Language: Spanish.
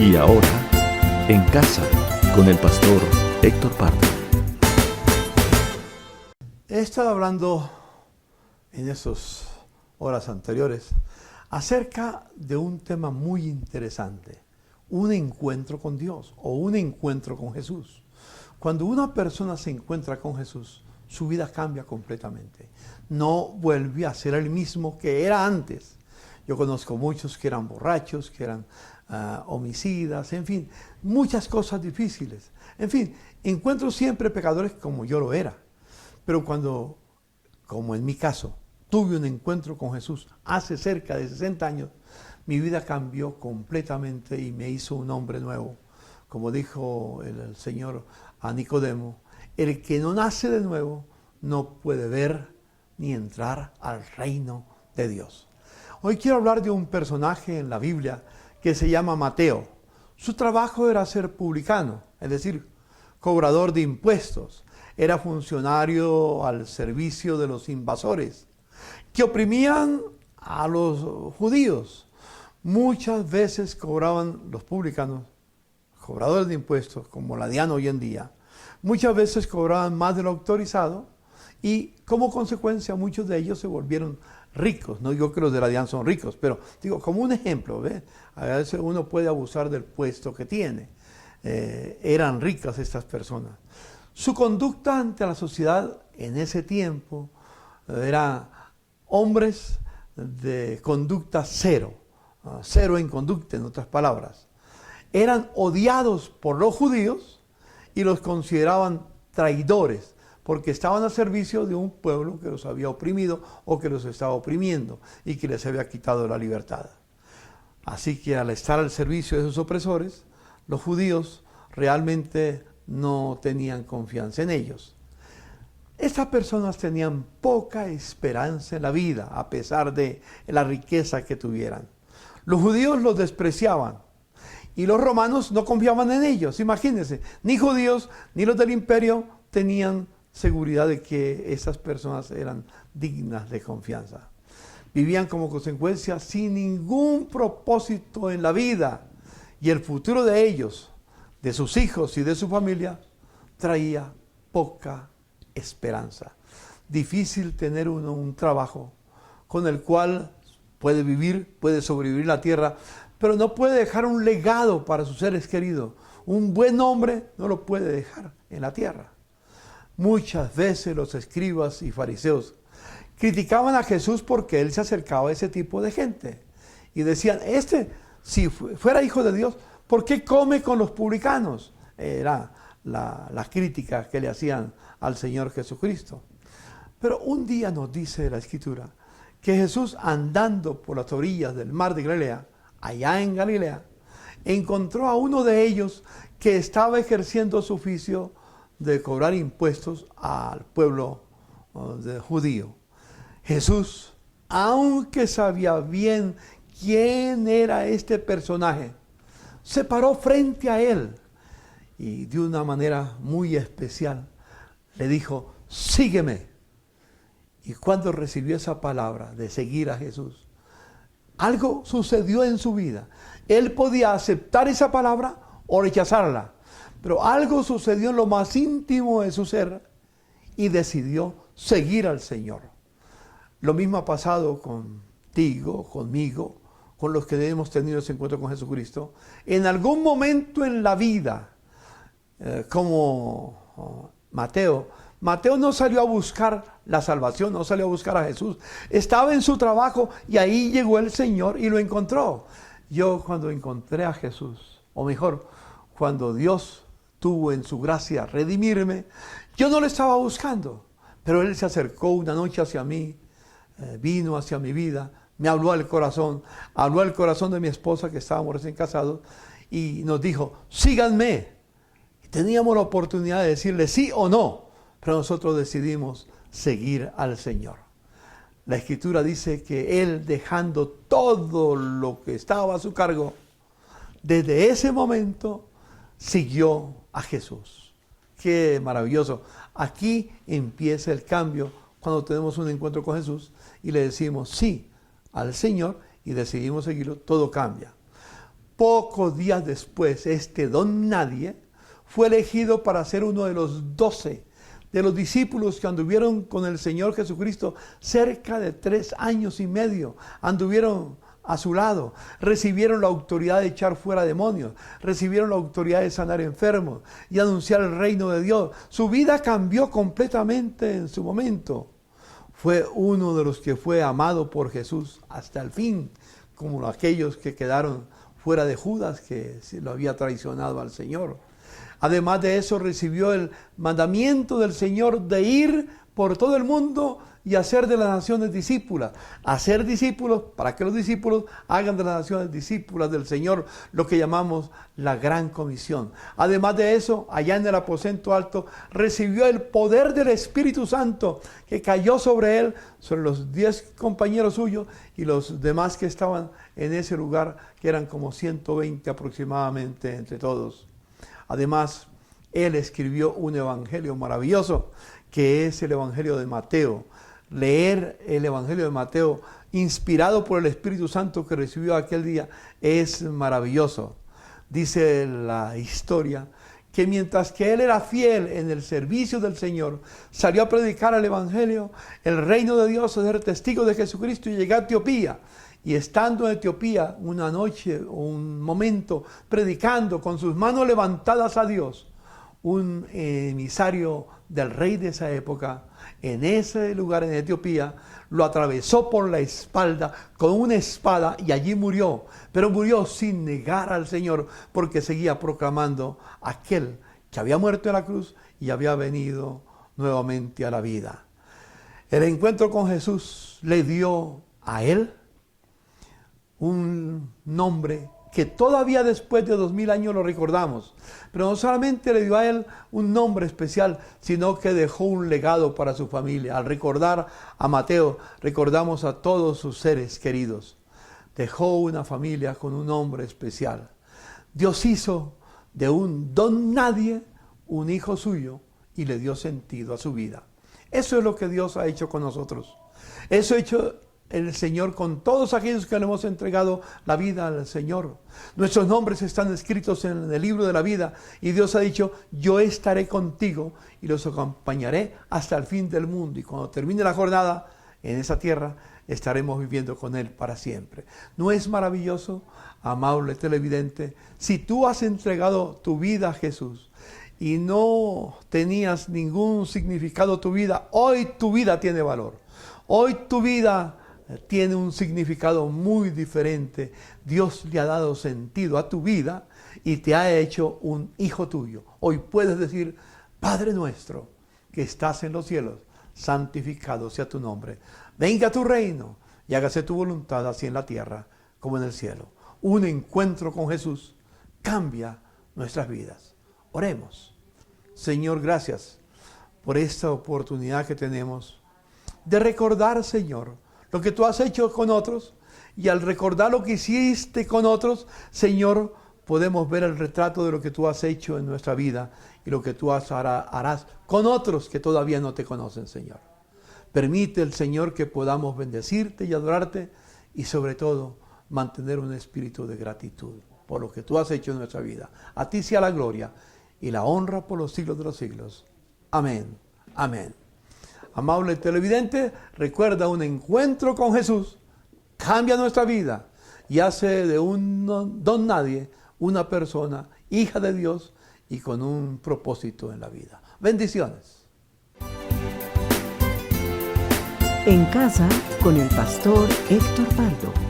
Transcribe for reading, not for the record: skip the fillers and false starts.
Y ahora, en casa, con el pastor Héctor Pardo. He estado hablando en esas horas anteriores acerca de un tema muy interesante, un encuentro con Dios o un encuentro con Jesús. Cuando una persona se encuentra con Jesús, su vida cambia completamente. No vuelve a ser el mismo que era antes. Yo conozco muchos que eran borrachos, que eran homicidas, en fin, muchas cosas difíciles. En fin, encuentro siempre pecadores como yo lo era. Pero cuando, como en mi caso, tuve un encuentro con Jesús hace cerca de 60 años, mi vida cambió completamente y me hizo un hombre nuevo. Como dijo el Señor a Nicodemo, el que no nace de nuevo no puede ver ni entrar al reino de Dios. Hoy quiero hablar de un personaje en la Biblia que se llama Mateo. Su trabajo era ser publicano, es decir, cobrador de impuestos. Era funcionario al servicio de los invasores que oprimían a los judíos. Muchas veces cobraban los publicanos, cobradores de impuestos, como la DIAN hoy en día, muchas veces cobraban más de lo autorizado y como consecuencia muchos de ellos se volvieron ricos. No digo que los de la DIAN son ricos, pero digo como un ejemplo, ¿ve? A veces uno puede abusar del puesto que tiene. Eran ricas estas personas. Su conducta ante la sociedad en ese tiempo era hombres de conducta cero, cero en conducta, en otras palabras. Eran odiados por los judíos y los consideraban traidores porque estaban al servicio de un pueblo que los había oprimido o que los estaba oprimiendo y que les había quitado la libertad. Así que al estar al servicio de esos opresores, los judíos realmente no tenían confianza en ellos. Estas personas tenían poca esperanza en la vida, a pesar de la riqueza que tuvieran. Los judíos los despreciaban y los romanos no confiaban en ellos. Imagínense, ni judíos ni los del imperio tenían seguridad de que esas personas eran dignas de confianza. Vivían como consecuencia sin ningún propósito en la vida y el futuro de ellos, de sus hijos y de su familia, traía poca esperanza. Difícil tener uno un trabajo con el cual puede vivir, puede sobrevivir la tierra, pero no puede dejar un legado para sus seres queridos. Un buen nombre no lo puede dejar en la tierra. Muchas veces los escribas y fariseos criticaban a Jesús porque él se acercaba a ese tipo de gente. Y decían, si fuera hijo de Dios, ¿por qué come con los publicanos? Era la crítica que le hacían al Señor Jesucristo. Pero un día nos dice la Escritura que Jesús, andando por las orillas del mar de Galilea, allá en Galilea, encontró a uno de ellos que estaba ejerciendo su oficio de cobrar impuestos al pueblo judío. Jesús, aunque sabía bien quién era este personaje, se paró frente a él y de una manera muy especial le dijo, sígueme. Y cuando recibió esa palabra de seguir a Jesús, algo sucedió en su vida. Él podía aceptar esa palabra o rechazarla, pero algo sucedió en lo más íntimo de su ser y decidió seguir al Señor. Lo mismo ha pasado contigo, conmigo, con los que hemos tenido ese encuentro con Jesucristo. En algún momento en la vida, como Mateo no salió a buscar la salvación, no salió a buscar a Jesús. Estaba en su trabajo y ahí llegó el Señor y lo encontró. Yo cuando encontré a Jesús, o mejor, cuando Dios tuvo en su gracia redimirme, yo no lo estaba buscando, pero Él se acercó una noche hacia mí, vino hacia mi vida, me habló al corazón de mi esposa que estábamos recién casados y nos dijo, síganme. Y teníamos la oportunidad de decirle sí o no, pero nosotros decidimos seguir al Señor. La Escritura dice que Él, dejando todo lo que estaba a su cargo, desde ese momento siguió a Jesús. Qué maravilloso. Aquí empieza el cambio cuando tenemos un encuentro con Jesús y le decimos sí al Señor y decidimos seguirlo, todo cambia. Pocos días después, este don nadie fue elegido para ser uno de los 12 de los discípulos que anduvieron con el Señor Jesucristo cerca de 3 años y medio. Anduvieron a su lado, recibieron la autoridad de echar fuera demonios, recibieron la autoridad de sanar enfermos y anunciar el reino de Dios. Su vida cambió completamente en su momento. Fue uno de los que fue amado por Jesús hasta el fin, como aquellos que quedaron fuera de Judas, que lo había traicionado al Señor. Además de eso, recibió el mandamiento del Señor de ir por todo el mundo y hacer de las naciones discípulas. Hacer discípulos para que los discípulos hagan de las naciones discípulas del Señor, lo que llamamos la gran comisión. Además de eso, allá en el aposento alto, recibió el poder del Espíritu Santo que cayó sobre él, sobre los 10 compañeros suyos y los demás que estaban en ese lugar, que eran como 120 aproximadamente entre todos. Además, él escribió un evangelio maravilloso, que es el evangelio de Mateo. Leer el evangelio de Mateo, inspirado por el Espíritu Santo que recibió aquel día, es maravilloso. Dice la historia que mientras que él era fiel en el servicio del Señor, salió a predicar el evangelio, el reino de Dios, a ser testigo de Jesucristo, y llegó a Etiopía. Y estando en Etiopía una noche, un momento, predicando con sus manos levantadas a Dios, un emisario del rey de esa época, en ese lugar en Etiopía, lo atravesó por la espalda con una espada y allí murió. Pero murió sin negar al Señor, porque seguía proclamando aquel que había muerto en la cruz y había venido nuevamente a la vida. El encuentro con Jesús le dio a él un nombre que todavía después de 2000 años lo recordamos. Pero no solamente le dio a él un nombre especial, sino que dejó un legado para su familia. Al recordar a Mateo, recordamos a todos sus seres queridos. Dejó una familia con un nombre especial. Dios hizo de un don nadie un hijo suyo y le dio sentido a su vida. Eso es lo que Dios ha hecho con nosotros. Eso ha hecho el Señor con todos aquellos que le hemos entregado la vida al Señor. Nuestros nombres están escritos en el libro de la vida y Dios ha dicho: yo estaré contigo y los acompañaré hasta el fin del mundo, y cuando termine la jornada en esa tierra estaremos viviendo con Él para siempre. ¿No es maravilloso, amable televidente? Si tú has entregado tu vida a Jesús y no tenías ningún significado tu vida, hoy tu vida tiene valor. Hoy tu vida tiene un significado muy diferente. Dios le ha dado sentido a tu vida y te ha hecho un hijo tuyo. Hoy puedes decir: Padre nuestro que estás en los cielos, santificado sea tu nombre. Venga tu reino y hágase tu voluntad, así en la tierra como en el cielo. Un encuentro con Jesús cambia nuestras vidas. Oremos. Señor, gracias por esta oportunidad que tenemos de recordar, Señor, lo que tú has hecho con otros, y al recordar lo que hiciste con otros, Señor, podemos ver el retrato de lo que tú has hecho en nuestra vida y lo que tú harás con otros que todavía no te conocen, Señor. Permite el Señor que podamos bendecirte y adorarte, y sobre todo mantener un espíritu de gratitud por lo que tú has hecho en nuestra vida. A ti sea la gloria y la honra por los siglos de los siglos. Amén. Amén. Amable televidente, recuerda, un encuentro con Jesús cambia nuestra vida y hace de un don nadie una persona hija de Dios y con un propósito en la vida. Bendiciones. En casa con el pastor Héctor Pardo.